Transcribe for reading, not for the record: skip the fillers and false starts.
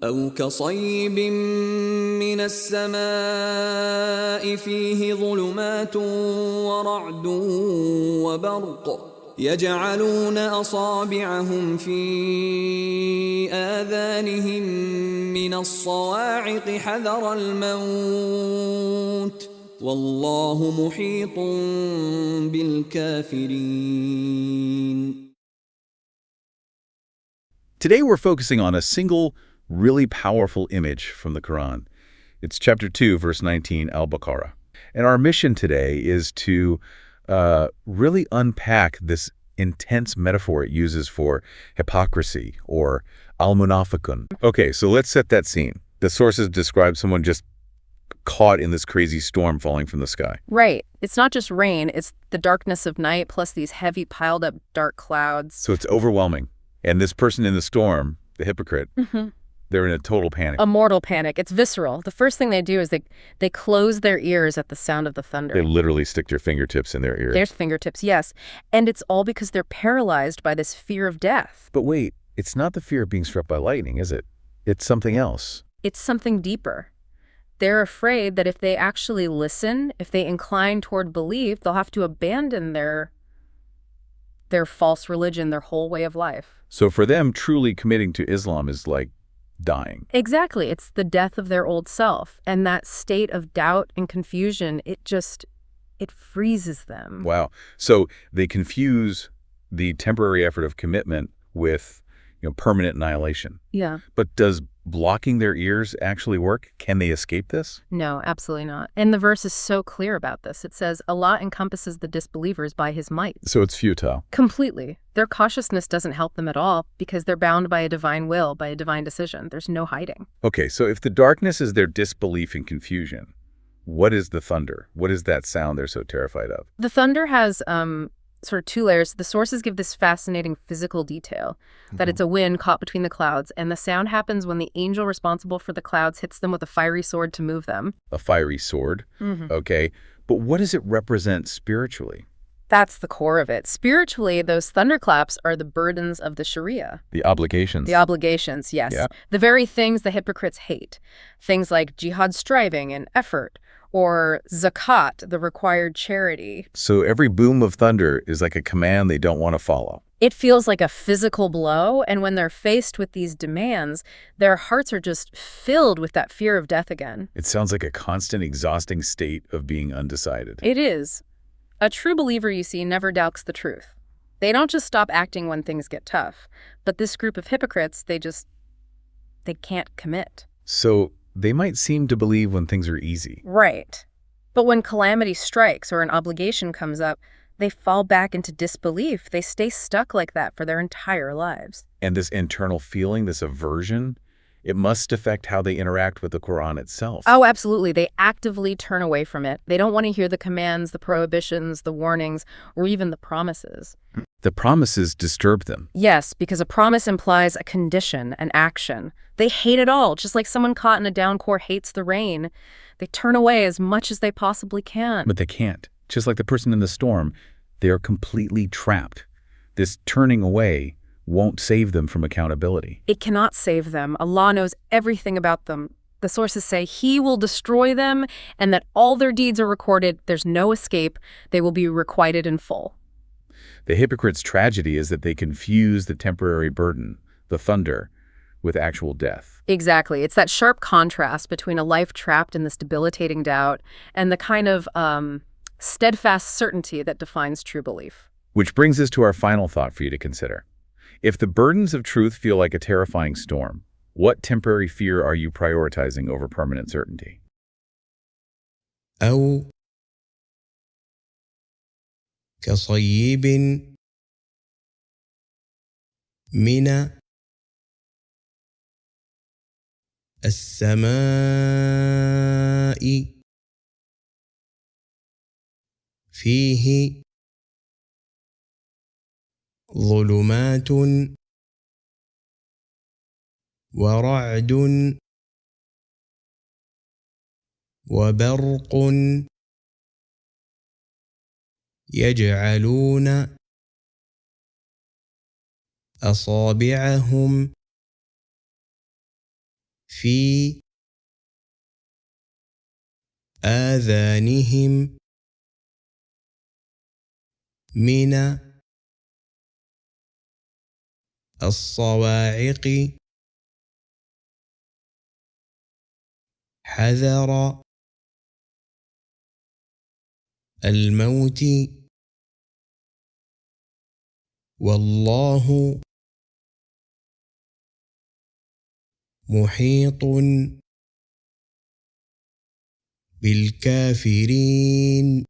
أو كصيب من السماء فيه ظلمات ورعد وبرق يجعلون أصابعهم في آذانهم من الصواعق حذر الموت والله محيط بالكافرين. Today we're focusing on a single, really powerful image from the Quran. It's chapter 2, verse 19, Al-Baqarah. And our mission today is to really unpack this intense metaphor it uses for hypocrisy, or al-munafiqun. Okay, so let's set that scene. The sources describe someone just caught in this crazy storm falling from the sky. Right. It's not just rain, it's the darkness of night plus these heavy piled up dark clouds. So it's overwhelming. And this person in the storm, the hypocrite, they're in a total panic. A mortal panic. It's visceral. The first thing they do is they close their ears at the sound of the thunder. They literally stick their fingertips in their ears. Their fingertips, yes. And it's all because they're paralyzed by this fear of death. But wait, it's not the fear of being struck by lightning, is it? It's something else. It's something deeper. They're afraid that if they actually listen, if they incline toward belief, they'll have to abandon their false religion, their whole way of life. So for them, truly committing to Islam is like dying. Exactly. It's the death of their old self. And that state of doubt and confusion, it freezes them. Wow. So they confuse the temporary effort of commitment with, permanent annihilation. Yeah. But does blocking their ears actually work? Can they escape this? No, absolutely not. And the verse is so clear about this. It says, Allah encompasses the disbelievers by his might. So it's futile. Completely. Their cautiousness doesn't help them at all because they're bound by a divine will, by a divine decision. There's no hiding. Okay, so if the darkness is their disbelief and confusion, what is the thunder? What is that sound they're so terrified of? The thunder has sort of two layers. The sources give this fascinating physical detail that it's a wind caught between the clouds, and the sound happens when the angel responsible for the clouds hits them with a fiery sword to move them. A fiery sword? Okay. But what does it represent spiritually? That's the core of it. Spiritually, those thunderclaps are the burdens of the Sharia. The obligations. The obligations, yes. Yeah. The very things the hypocrites hate. Things like jihad striving and effort, or zakat, the required charity. So every boom of thunder is like a command they don't want to follow. It feels like a physical blow, and when they're faced with these demands, their hearts are just filled with that fear of death again. It sounds like a constant, exhausting state of being undecided. It is. A true believer, you see, never doubts the truth. They don't just stop acting when things get tough. But this group of hypocrites, they can't commit. So they might seem to believe when things are easy. Right. But when calamity strikes or an obligation comes up, they fall back into disbelief. They stay stuck like that for their entire lives. And this internal feeling, this aversion, it must affect how they interact with the Quran itself. Oh, absolutely. They actively turn away from it. They don't want to hear the commands, the prohibitions, the warnings, or even the promises. The promises disturb them. Yes, because a promise implies a condition, an action. They hate it all, just like someone caught in a downpour hates the rain. They turn away as much as they possibly can. But they can't. Just like the person in the storm, they are completely trapped. This turning away won't save them from accountability. It cannot save them. Allah knows everything about them. The sources say He will destroy them and that all their deeds are recorded. There's no escape. They will be requited in full. The hypocrite's tragedy is that they confuse the temporary burden, the thunder, with actual death. Exactly. It's that sharp contrast between a life trapped in this debilitating doubt and the kind of steadfast certainty that defines true belief. Which brings us to our final thought for you to consider. If the burdens of truth feel like a terrifying storm, what temporary fear are you prioritizing over permanent certainty? أو كصيب من السماء فيه ظلمات ورعد وبرق يجعلون أصابعهم في آذانهم من الصواعق حذر الموت والله محيط بالكافرين